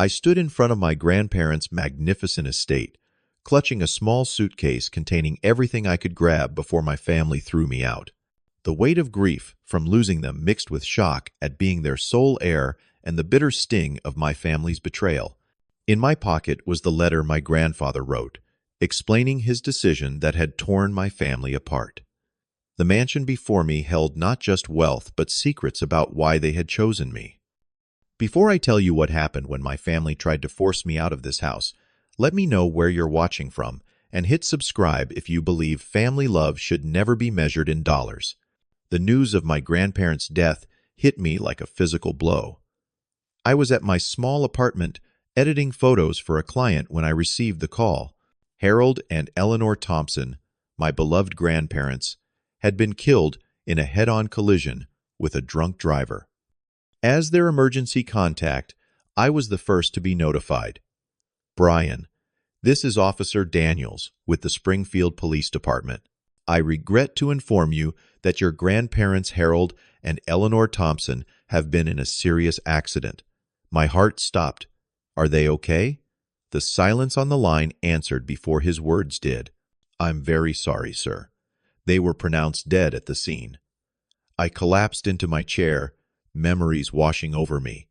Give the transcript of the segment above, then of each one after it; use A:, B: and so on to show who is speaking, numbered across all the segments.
A: I stood in front of my grandparents' magnificent estate, clutching a small suitcase containing everything I could grab before my family threw me out. The weight of grief from losing them mixed with shock at being their sole heir and the bitter sting of my family's betrayal. In my pocket was the letter my grandfather wrote, explaining his decision that had torn my family apart. The mansion before me held not just wealth but secrets about why they had chosen me. Before I tell you what happened when my family tried to force me out of this house, let me know where you're watching from and hit subscribe if you believe family love should never be measured in dollars. The news of my grandparents' death hit me like a physical blow. I was at my small apartment editing photos for a client when I received the call. Harold and Eleanor Thompson, my beloved grandparents, had been killed in a head-on collision with a drunk driver. As their emergency contact, I was the first to be notified. Brian, this is Officer Daniels with the Springfield Police Department. I regret to inform you that your grandparents Harold and Eleanor Thompson have been in a serious accident. My heart stopped. Are they okay? The silence on the line answered before his words did. I'm very sorry, sir. They were pronounced dead at the scene. I collapsed into my chair, memories washing over me.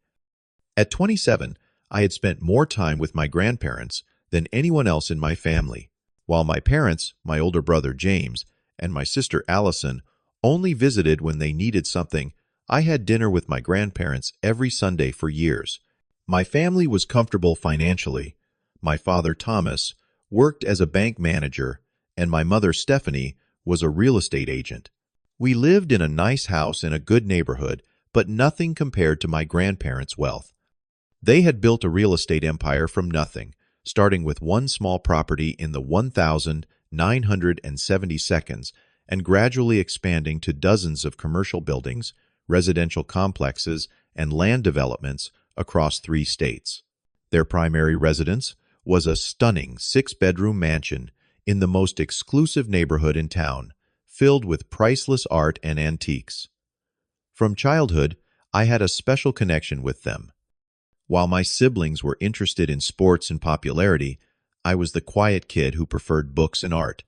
A: At 27, I had spent more time with my grandparents than anyone else in my family, while my parents, my older brother James, and my sister Allison only visited when they needed something. I had dinner with my grandparents every Sunday for years. My family was comfortable financially. My father, Thomas, worked as a bank manager, and my mother, Stephanie, was a real estate agent. We lived in a nice house in a good neighborhood, but nothing compared to my grandparents' wealth. They had built a real estate empire from nothing, starting with one small property in the 1,970 and gradually expanding to dozens of commercial buildings, residential complexes, and land developments across 3 states. Their primary residence was a stunning 6-bedroom mansion in the most exclusive neighborhood in town, filled with priceless art and antiques. From childhood, I had a special connection with them. While my siblings were interested in sports and popularity, I was the quiet kid who preferred books and art.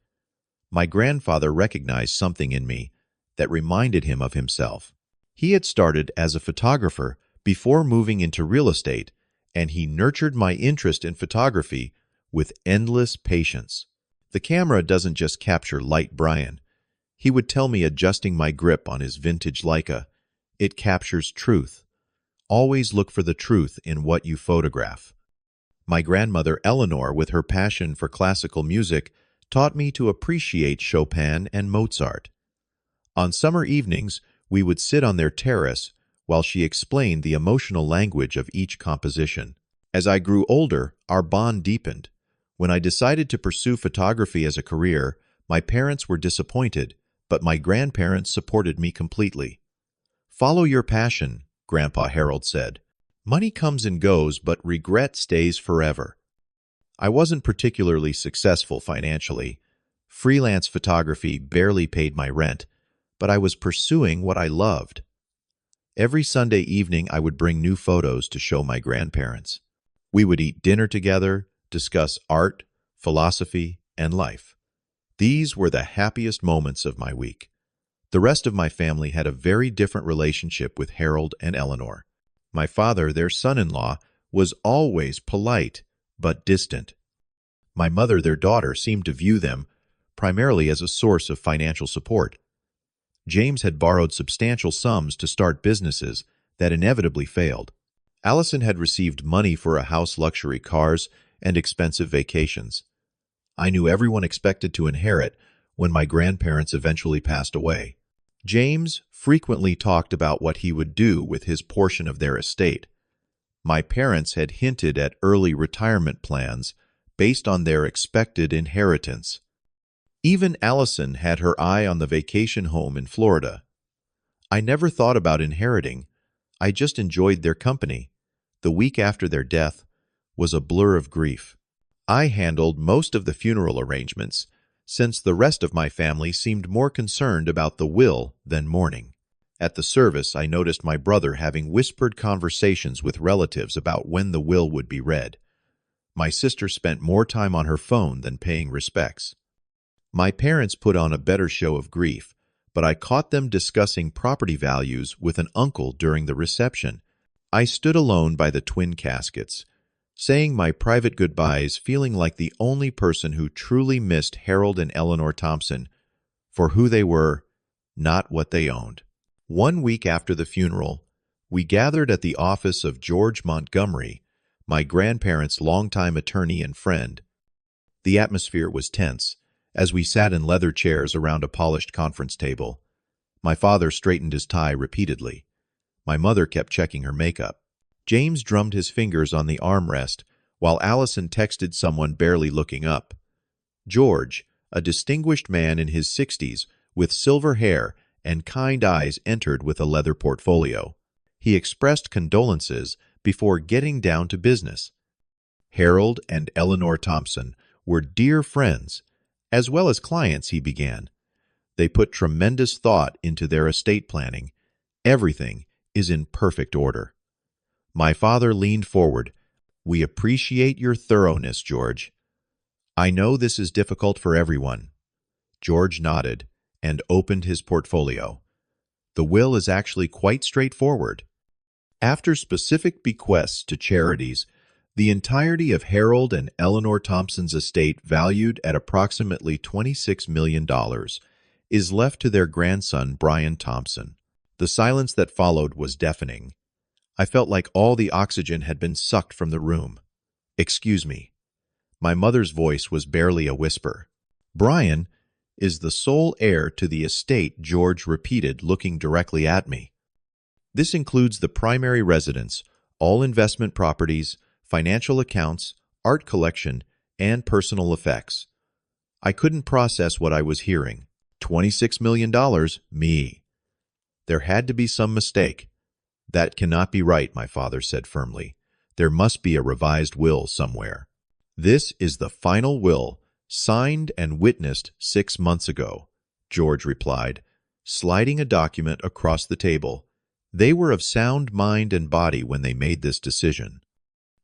A: My grandfather recognized something in me that reminded him of himself. He had started as a photographer before moving into real estate, and he nurtured my interest in photography with endless patience. The camera doesn't just capture light, Brian. He would tell me adjusting my grip on his vintage Leica. It captures truth. Always look for the truth in what you photograph. My grandmother Eleanor, with her passion for classical music, taught me to appreciate Chopin and Mozart. On summer evenings, we would sit on their terrace while she explained the emotional language of each composition. As I grew older, our bond deepened. When I decided to pursue photography as a career, my parents were disappointed, but my grandparents supported me completely. Follow your passion, Grandpa Harold said. Money comes and goes, but regret stays forever. I wasn't particularly successful financially. Freelance photography barely paid my rent, but I was pursuing what I loved. Every Sunday evening, I would bring new photos to show my grandparents. We would eat dinner together, discuss art, philosophy, and life. These were the happiest moments of my week. The rest of my family had a very different relationship with Harold and Eleanor. My father, their son-in-law, was always polite but distant. My mother, their daughter, seemed to view them primarily as a source of financial support. James had borrowed substantial sums to start businesses that inevitably failed. Allison had received money for a house, luxury cars, and expensive vacations. I knew everyone expected to inherit when my grandparents eventually passed away. James frequently talked about what he would do with his portion of their estate. My parents had hinted at early retirement plans based on their expected inheritance. Even Allison had her eye on the vacation home in Florida. I never thought about inheriting. I just enjoyed their company. The week after their death was a blur of grief. I handled most of the funeral arrangements, since the rest of my family seemed more concerned about the will than mourning. At the service, I noticed my brother having whispered conversations with relatives about when the will would be read. My sister spent more time on her phone than paying respects. My parents put on a better show of grief, but I caught them discussing property values with an uncle during the reception. I stood alone by the twin caskets, saying my private goodbyes, feeling like the only person who truly missed Harold and Eleanor Thompson for who they were, not what they owned. 1 week after the funeral, we gathered at the office of George Montgomery, my grandparents' longtime attorney and friend. The atmosphere was tense, as we sat in leather chairs around a polished conference table. My father straightened his tie repeatedly. My mother kept checking her makeup. James drummed his fingers on the armrest, while Allison texted someone barely looking up. George, a distinguished man in his 60s, with silver hair and kind eyes, entered with a leather portfolio. He expressed condolences before getting down to business. Harold and Eleanor Thompson were dear friends, as well as clients, he began. They put tremendous thought into their estate planning. Everything is in perfect order. My father leaned forward. We appreciate your thoroughness, George. I know this is difficult for everyone. George nodded and opened his portfolio. The will is actually quite straightforward. After specific bequests to charities, the entirety of Harold and Eleanor Thompson's estate, valued at approximately $26 million, is left to their grandson, Brian Thompson. The silence that followed was deafening. I felt like all the oxygen had been sucked from the room. Excuse me. My mother's voice was barely a whisper. Brian is the sole heir to the estate, George repeated, looking directly at me. This includes the primary residence, all investment properties, financial accounts, art collection, and personal effects. I couldn't process what I was hearing. $26 million? Me. There had to be some mistake. That cannot be right, my father said firmly. There must be a revised will somewhere. This is the final will, signed and witnessed 6 months ago, George replied, sliding a document across the table. They were of sound mind and body when they made this decision.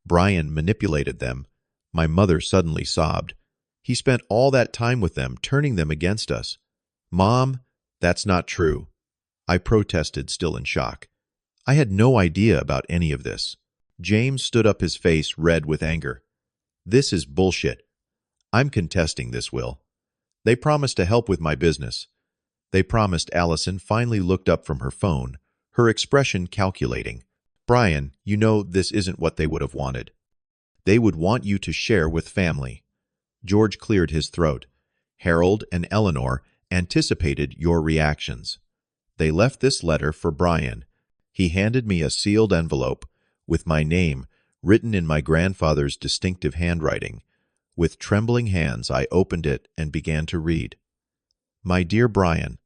A: Brian manipulated them. My mother suddenly sobbed. He spent all that time with them, turning them against us. Mom, that's not true. I protested, still in shock. I had no idea about any of this. James stood up, his face red with anger. This is bullshit. I'm contesting this will. They promised to help with my business. They promised. Allison finally looked up from her phone, her expression calculating. Brian, you know this isn't what they would have wanted. They would want you to share with family. George cleared his throat. Harold and Eleanor anticipated your reactions. They left this letter for Brian. He handed me a sealed envelope with my name written in my grandfather's distinctive handwriting. With trembling hands, I opened it and began to read. My dear Brian,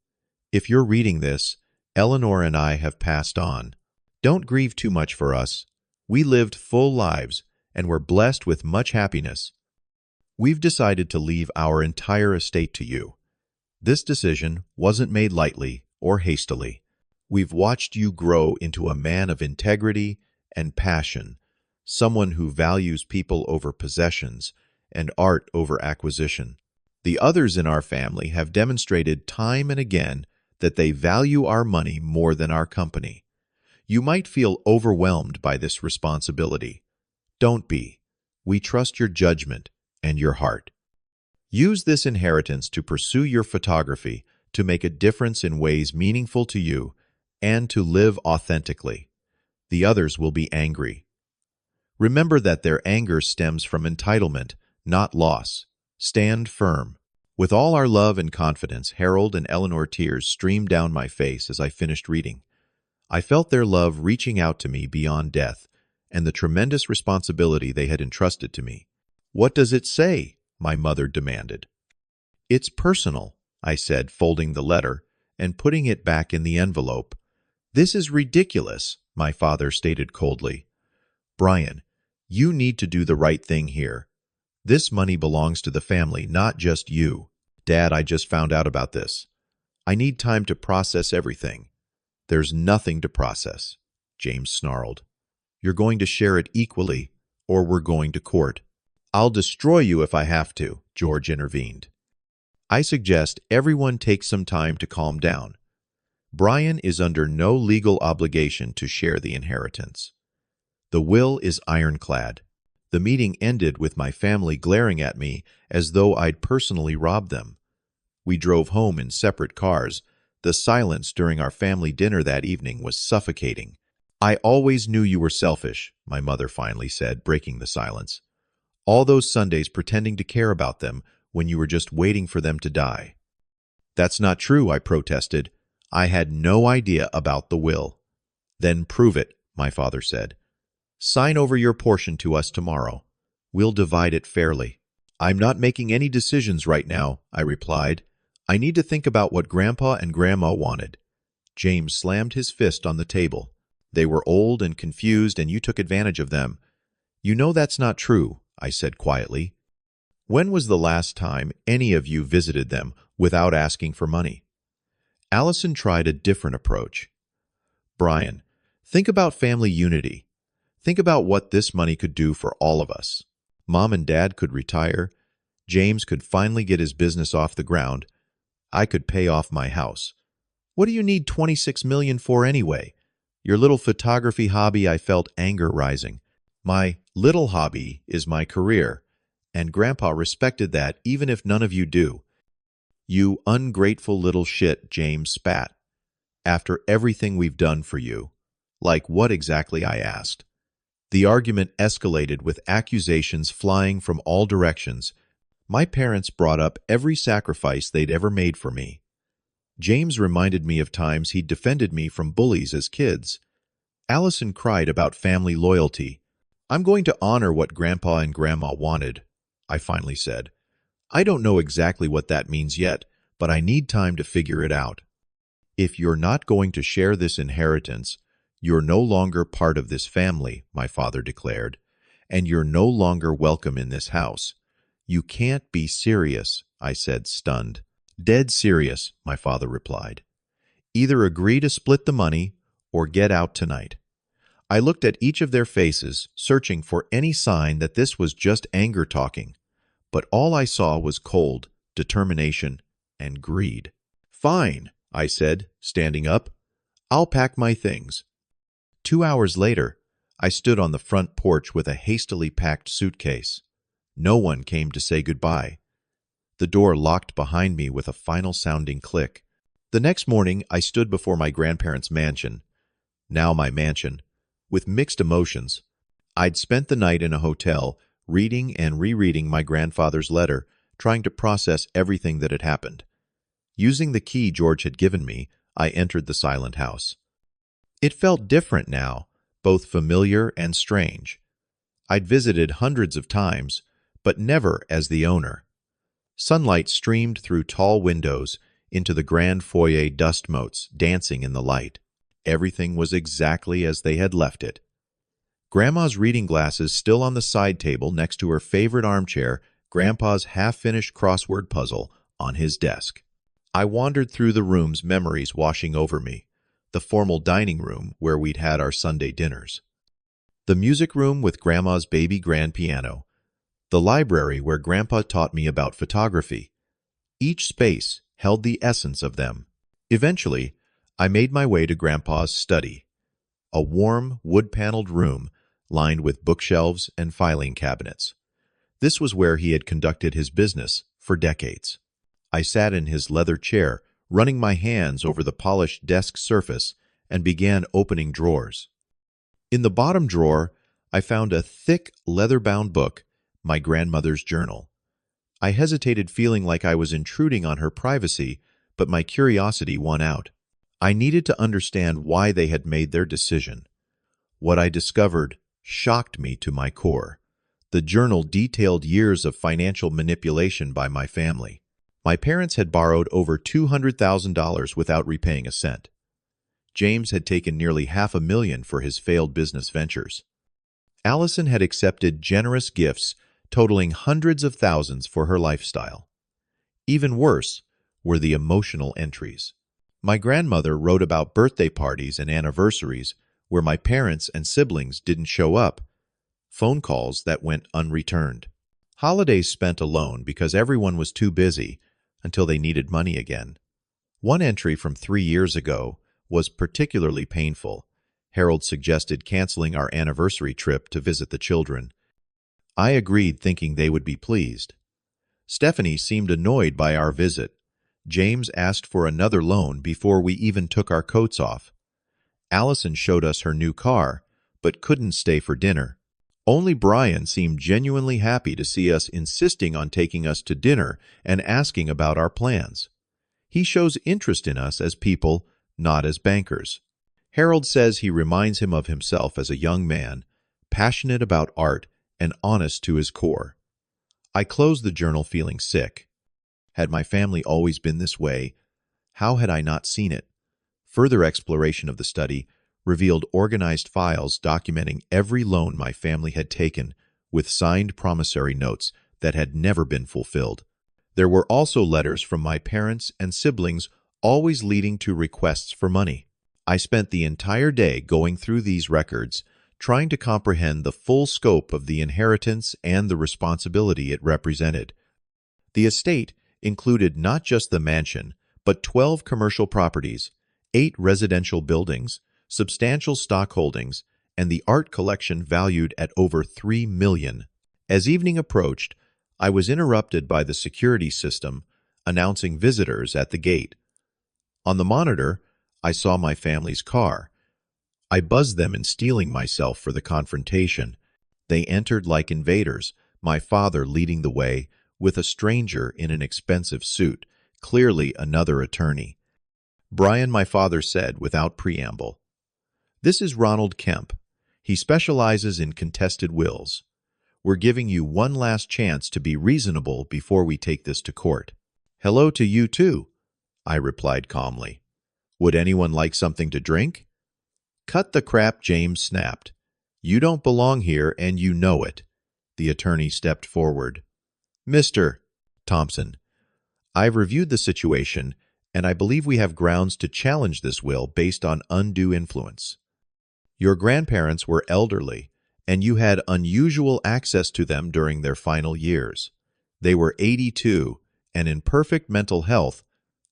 A: if you're reading this, Eleanor and I have passed on. Don't grieve too much for us. We lived full lives and were blessed with much happiness. We've decided to leave our entire estate to you. This decision wasn't made lightly or hastily. We've watched you grow into a man of integrity and passion, someone who values people over possessions and art over acquisition. The others in our family have demonstrated time and again that they value our money more than our company. You might feel overwhelmed by this responsibility. Don't be. We trust your judgment and your heart. Use this inheritance to pursue your photography, to make a difference in ways meaningful to you, and to live authentically. The others will be angry. Remember that their anger stems from entitlement, not loss. Stand firm. With all our love and confidence, Harold and Eleanor. Tears streamed down my face as I finished reading. I felt their love reaching out to me beyond death, and the tremendous responsibility they had entrusted to me. What does it say? My mother demanded. It's personal, I said, folding the letter and putting it back in the envelope. This is ridiculous, my father stated coldly. Brian, you need to do the right thing here. This money belongs to the family, not just you. Dad, I just found out about this. I need time to process everything. There's nothing to process, James snarled. You're going to share it equally, or we're going to court. I'll destroy you if I have to, George intervened. I suggest everyone take some time to calm down. Brian is under no legal obligation to share the inheritance. The will is ironclad. The meeting ended with my family glaring at me as though I'd personally robbed them. We drove home in separate cars. The silence during our family dinner that evening was suffocating. I always knew you were selfish, my mother finally said, breaking the silence. All those Sundays pretending to care about them when you were just waiting for them to die. That's not true, I protested. I had no idea about the will. Then prove it, my father said. Sign over your portion to us tomorrow. We'll divide it fairly. I'm not making any decisions right now, I replied. I need to think about what Grandpa and Grandma wanted. James slammed his fist on the table. They were old and confused, and you took advantage of them. You know that's not true, I said quietly. When was the last time any of you visited them without asking for money? Allison tried a different approach. Brian, think about family unity. Think about what this money could do for all of us. Mom and Dad could retire. James could finally get his business off the ground. I could pay off my house. What do you need $26 million for anyway? Your little photography hobby, I felt anger rising. My little hobby is my career, and Grandpa respected that even if none of you do. You ungrateful little shit, James spat. After everything we've done for you. Like what exactly, I asked. The argument escalated with accusations flying from all directions. My parents brought up every sacrifice they'd ever made for me. James reminded me of times he'd defended me from bullies as kids. Allison cried about family loyalty. I'm going to honor what Grandpa and Grandma wanted, I finally said. I don't know exactly what that means yet, but I need time to figure it out. If you're not going to share this inheritance, you're no longer part of this family, my father declared, and you're no longer welcome in this house. You can't be serious, I said, stunned. Dead serious, my father replied. Either agree to split the money or get out tonight. I looked at each of their faces, searching for any sign that this was just anger talking, but all I saw was cold, determination, and greed. Fine, I said, standing up. I'll pack my things. 2 hours later, I stood on the front porch with a hastily packed suitcase. No one came to say goodbye. The door locked behind me with a final sounding click. The next morning, I stood before my grandparents' mansion, now my mansion, with mixed emotions. I'd spent the night in a hotel, reading and rereading my grandfather's letter, trying to process everything that had happened. Using the key George had given me, I entered the silent house. It felt different now, both familiar and strange. I'd visited hundreds of times, but never as the owner. Sunlight streamed through tall windows into the grand foyer, dust motes dancing in the light. Everything was exactly as they had left it. Grandma's reading glasses still on the side table next to her favorite armchair, Grandpa's half-finished crossword puzzle on his desk. I wandered through the rooms, memories washing over me. The formal dining room where we'd had our Sunday dinners. The music room with Grandma's baby grand piano. The library where Grandpa taught me about photography. Each space held the essence of them. Eventually, I made my way to Grandpa's study, a warm, wood-paneled room lined with bookshelves and filing cabinets. This was where he had conducted his business for decades. I sat in his leather chair, running my hands over the polished desk surface, and began opening drawers. In the bottom drawer, I found a thick, leather-bound book, my grandmother's journal. I hesitated, feeling like I was intruding on her privacy, but my curiosity won out. I needed to understand why they had made their decision. What I discovered shocked me to my core. The journal detailed years of financial manipulation by my family. My parents had borrowed over $200,000 without repaying a cent. James had taken nearly $500,000 for his failed business ventures. Allison had accepted generous gifts totaling hundreds of thousands for her lifestyle. Even worse were the emotional entries. My grandmother wrote about birthday parties and anniversaries where my parents and siblings didn't show up, phone calls that went unreturned. Holidays spent alone because everyone was too busy until they needed money again. One entry from 3 years ago was particularly painful. Harold suggested canceling our anniversary trip to visit the children. I agreed, thinking they would be pleased. Stephanie seemed annoyed by our visit. James asked for another loan before we even took our coats off. Allison showed us her new car, but couldn't stay for dinner. Only Brian seemed genuinely happy to see us, insisting on taking us to dinner and asking about our plans. He shows interest in us as people, not as bankers. Harold says he reminds him of himself as a young man, passionate about art and honest to his core. I closed the journal feeling sick. Had my family always been this way? How had I not seen it? Further exploration of the study revealed organized files documenting every loan my family had taken, with signed promissory notes that had never been fulfilled. There were also letters from my parents and siblings, always leading to requests for money. I spent the entire day going through these records, trying to comprehend the full scope of the inheritance and the responsibility it represented. The estate included not just the mansion, but 12 commercial properties, 8 residential buildings, substantial stock holdings, and the art collection valued at over $3 million. As evening approached, I was interrupted by the security system announcing visitors at the gate. On the monitor, I saw my family's car. I buzzed them in steeling myself for the confrontation. They entered like invaders, my father leading the way, with a stranger in an expensive suit, clearly another attorney. Brian, my father said without preamble. This is Ronald Kemp. He specializes in contested wills. We're giving you one last chance to be reasonable before we take this to court. Hello to you too, I replied calmly. Would anyone like something to drink? Cut the crap, James snapped. You don't belong here and you know it. The attorney stepped forward. Mr. Thompson, I've reviewed the situation and I believe we have grounds to challenge this will based on undue influence. Your grandparents were elderly, and you had unusual access to them during their final years. They were 82 and in perfect mental health,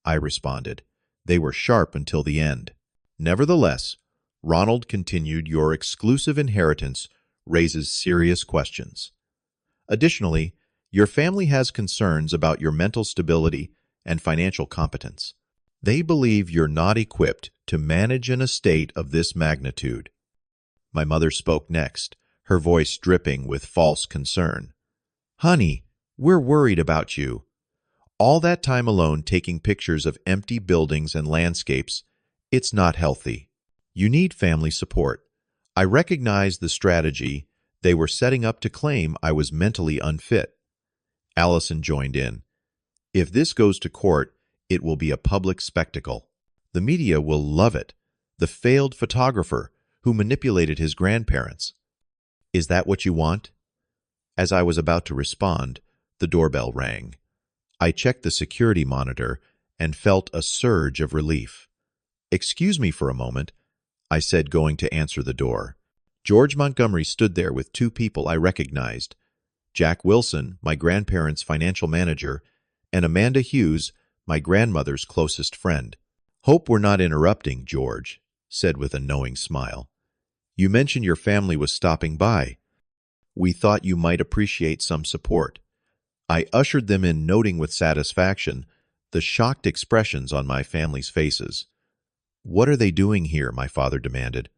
A: I responded. They were sharp until the end. Nevertheless, Ronald continued, your exclusive inheritance raises serious questions. Additionally, your family has concerns about your mental stability and financial competence. They believe you're not equipped to manage an estate of this magnitude. My mother spoke next, her voice dripping with false concern. Honey, we're worried about you. All that time alone taking pictures of empty buildings and landscapes, it's not healthy. You need family support. I recognize the strategy. They were setting up to claim I was mentally unfit. Allison joined in. If this goes to court, it will be a public spectacle. The media will love it. The failed photographer who manipulated his grandparents. Is that what you want? As I was about to respond, the doorbell rang. I checked the security monitor and felt a surge of relief. Excuse me for a moment, I said, going to answer the door. George Montgomery stood there with 2 people I recognized. Jack Wilson, my grandparents' financial manager, and Amanda Hughes, my grandmother's closest friend. Hope we're not interrupting, George said with a knowing smile. You mentioned your family was stopping by. We thought you might appreciate some support. I ushered them in, noting with satisfaction the shocked expressions on my family's faces. What are they doing here? My father demanded.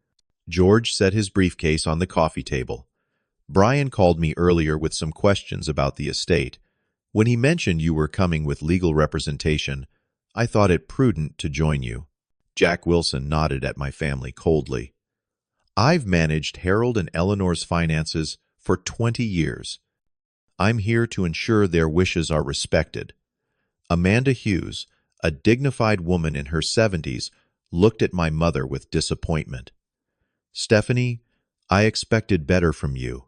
A: George set his briefcase on the coffee table. Brian called me earlier with some questions about the estate. When he mentioned you were coming with legal representation, I thought it prudent to join you. Jack Wilson nodded at my family coldly. I've managed Harold and Eleanor's finances for 20 years. I'm here to ensure their wishes are respected. Amanda Hughes, a dignified woman in her 70s, looked at my mother with disappointment. Stephanie, I expected better from you.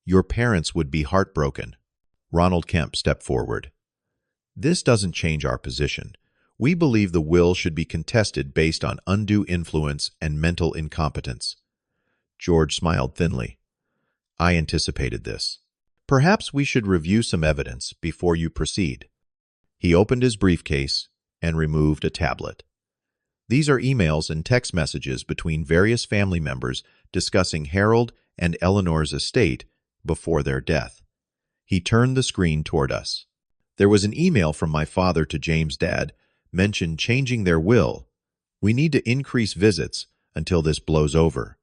A: Your parents would be heartbroken. Ronald Kemp stepped forward. This doesn't change our position. We believe the will should be contested based on undue influence and mental incompetence. George smiled thinly. I anticipated this. Perhaps we should review some evidence before you proceed. He opened his briefcase and removed a tablet. These are emails and text messages between various family members discussing Harold and Eleanor's estate before their death. He turned the screen toward us. There was an email from my father to James' dad, mentioned changing their will. We need to increase visits until this blows over.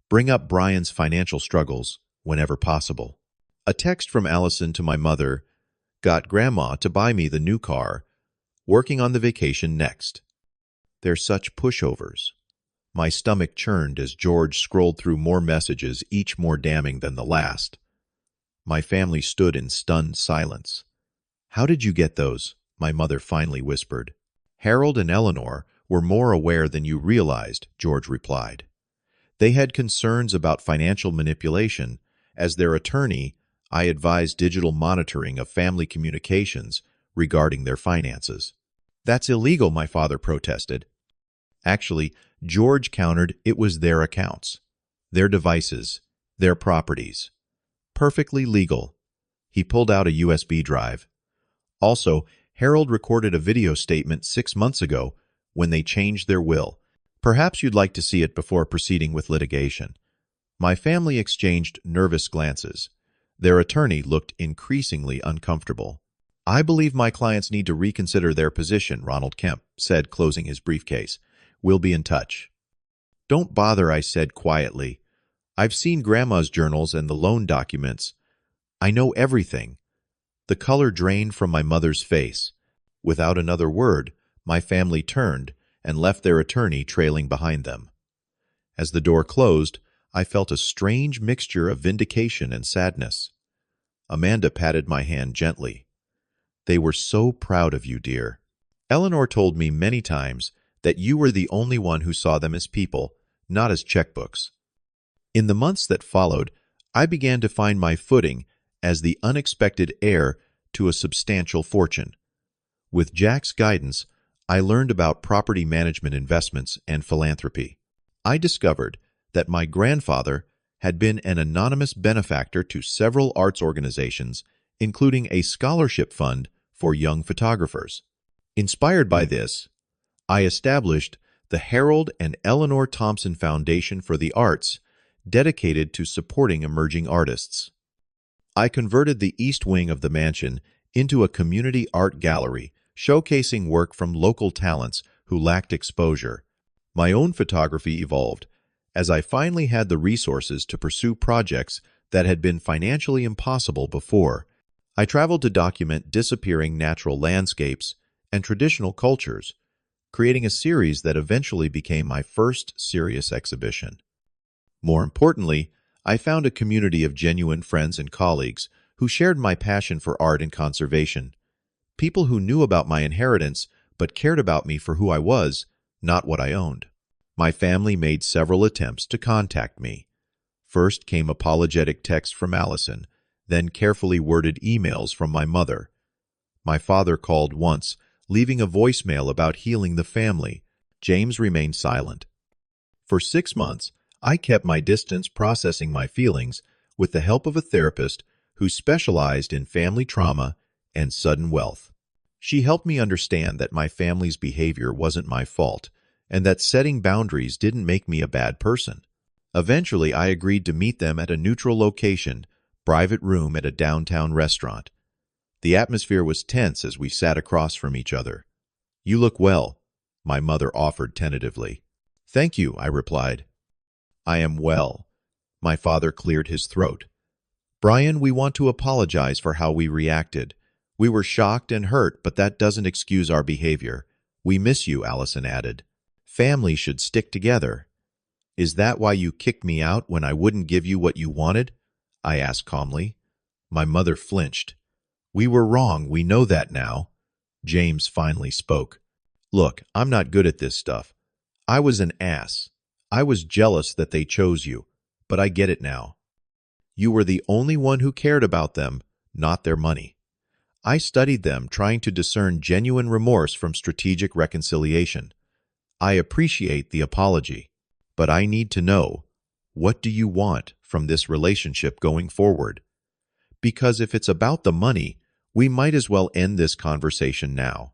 A: Bring up Brian's financial struggles whenever possible. A text from Allison to my mother, got Grandma to buy me the new car, working on the vacation next. They're such pushovers. My stomach churned as George scrolled through more messages, each more damning than the last. My family stood in stunned silence. How did you get those? My mother finally whispered. Harold and Eleanor were more aware than you realized, George replied. They had concerns about financial manipulation. As their attorney, I advised digital monitoring of family communications regarding their finances. That's illegal, my father protested. Actually, George countered, it was their accounts, their devices, their properties. Perfectly legal. He pulled out a USB drive. Also, Harold recorded a video statement 6 months ago when they changed their will. Perhaps you'd like to see it before proceeding with litigation. My family exchanged nervous glances. Their attorney looked increasingly uncomfortable. I believe my clients need to reconsider their position, Ronald Kemp said, closing his briefcase. We'll be in touch. Don't bother, I said quietly. I've seen Grandma's journals and the loan documents. I know everything. The color drained from my mother's face. Without another word, my family turned and left their attorney trailing behind them. As the door closed, I felt a strange mixture of vindication and sadness. Amanda patted my hand gently. They were so proud of you, dear. Eleanor told me many times that you were the only one who saw them as people, not as checkbooks. In the months that followed, I began to find my footing as the unexpected heir to a substantial fortune. With Jack's guidance, I learned about property management investments and philanthropy. I discovered that my grandfather had been an anonymous benefactor to several arts organizations, including a scholarship fund for young photographers. Inspired by this, I established the Harold and Eleanor Thompson Foundation for the Arts, dedicated to supporting emerging artists. I converted the east wing of the mansion into a community art gallery, showcasing work from local talents who lacked exposure. My own photography evolved as I finally had the resources to pursue projects that had been financially impossible before. I traveled to document disappearing natural landscapes and traditional cultures, creating a series that eventually became my first serious exhibition. More importantly, I found a community of genuine friends and colleagues who shared my passion for art and conservation. People who knew about my inheritance but cared about me for who I was, not what I owned. My family made several attempts to contact me. First came apologetic texts from Allison, then carefully worded emails from my mother. My father called once, leaving a voicemail about healing the family. James remained silent. For 6 months, I kept my distance, processing my feelings with the help of a therapist who specialized in family trauma and sudden wealth. She helped me understand that my family's behavior wasn't my fault, and that setting boundaries didn't make me a bad person. Eventually, I agreed to meet them at a neutral location, private room at a downtown restaurant. The atmosphere was tense as we sat across from each other. You look well, my mother offered tentatively. Thank you, I replied. I am well. My father cleared his throat. Brian, we want to apologize for how we reacted. We were shocked and hurt, but that doesn't excuse our behavior. We miss you, Allison added. Family should stick together. Is that why you kicked me out when I wouldn't give you what you wanted? I asked calmly. My mother flinched. We were wrong, we know that now. James finally spoke. Look, I'm not good at this stuff. I was an ass. I was jealous that they chose you, but I get it now. You were the only one who cared about them, not their money. I studied them, trying to discern genuine remorse from strategic reconciliation. I appreciate the apology, but I need to know, what do you want from this relationship going forward? Because if it's about the money, we might as well end this conversation now.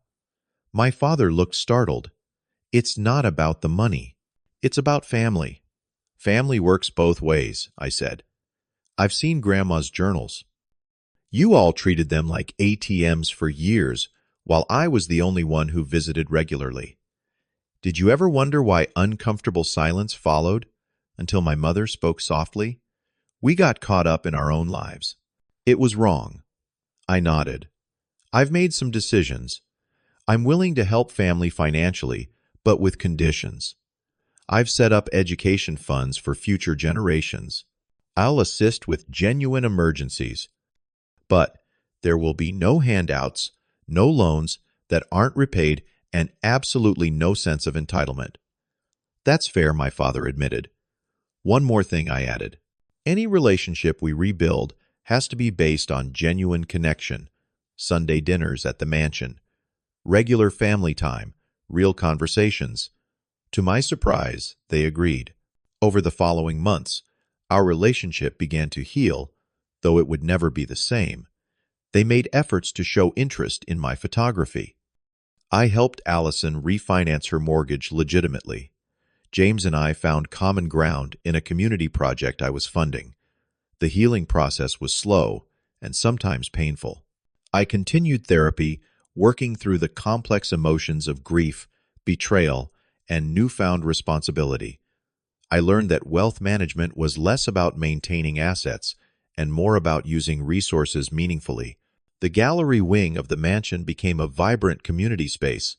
A: My father looked startled. It's not about the money. It's about family. Family works both ways, I said. I've seen Grandma's journals. You all treated them like ATMs for years, while I was the only one who visited regularly. Did you ever wonder why uncomfortable silence followed until my mother spoke softly? We got caught up in our own lives. It was wrong. I nodded. I've made some decisions. I'm willing to help family financially, but with conditions. I've set up education funds for future generations. I'll assist with genuine emergencies. But there will be no handouts, no loans that aren't repaid, and absolutely no sense of entitlement. That's fair, my father admitted. One more thing, I added. Any relationship we rebuild has to be based on genuine connection, Sunday dinners at the mansion, regular family time, real conversations. To my surprise, they agreed. Over the following months, our relationship began to heal, though it would never be the same. They made efforts to show interest in my photography. I helped Allison refinance her mortgage legitimately. James and I found common ground in a community project I was funding. The healing process was slow and sometimes painful. I continued therapy, working through the complex emotions of grief, betrayal, and newfound responsibility. I learned that wealth management was less about maintaining assets and more about using resources meaningfully. The gallery wing of the mansion became a vibrant community space.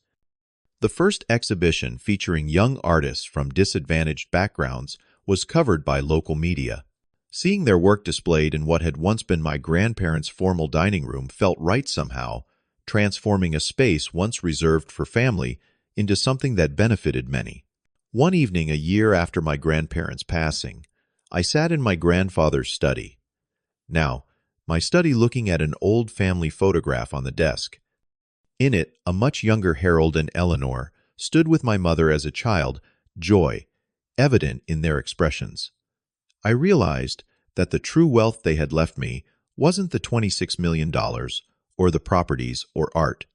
A: The first exhibition, featuring young artists from disadvantaged backgrounds, was covered by local media. Seeing their work displayed in what had once been my grandparents' formal dining room felt right somehow, transforming a space once reserved for family into something that benefited many. One evening, a year after my grandparents' passing, I sat in my grandfather's study. Now, my study looking at an old family photograph on the desk. In it, a much younger Harold and Eleanor stood with my mother as a child, joy evident in their expressions. I realized that the true wealth they had left me wasn't the $26 million or the properties or art.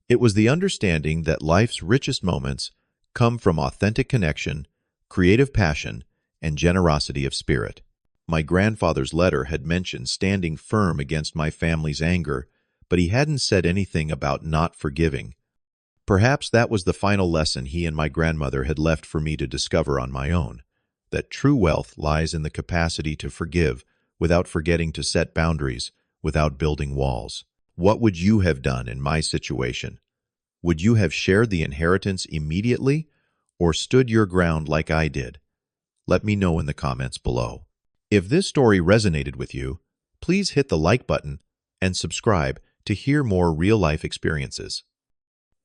A: It was the understanding that life's richest moments come from authentic connection, creative passion, and generosity of spirit. My grandfather's letter had mentioned standing firm against my family's anger, but he hadn't said anything about not forgiving. Perhaps that was the final lesson he and my grandmother had left for me to discover on my own, that true wealth lies in the capacity to forgive without forgetting to set boundaries, without building walls. What would you have done in my situation? Would you have shared the inheritance immediately or stood your ground like I did? Let me know in the comments below. If this story resonated with you, please hit the like button and subscribe to hear more real-life experiences.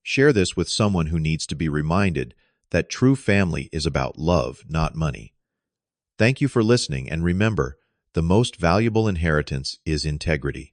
A: Share this with someone who needs to be reminded that true family is about love, not money. Thank you for listening, and remember, the most valuable inheritance is integrity.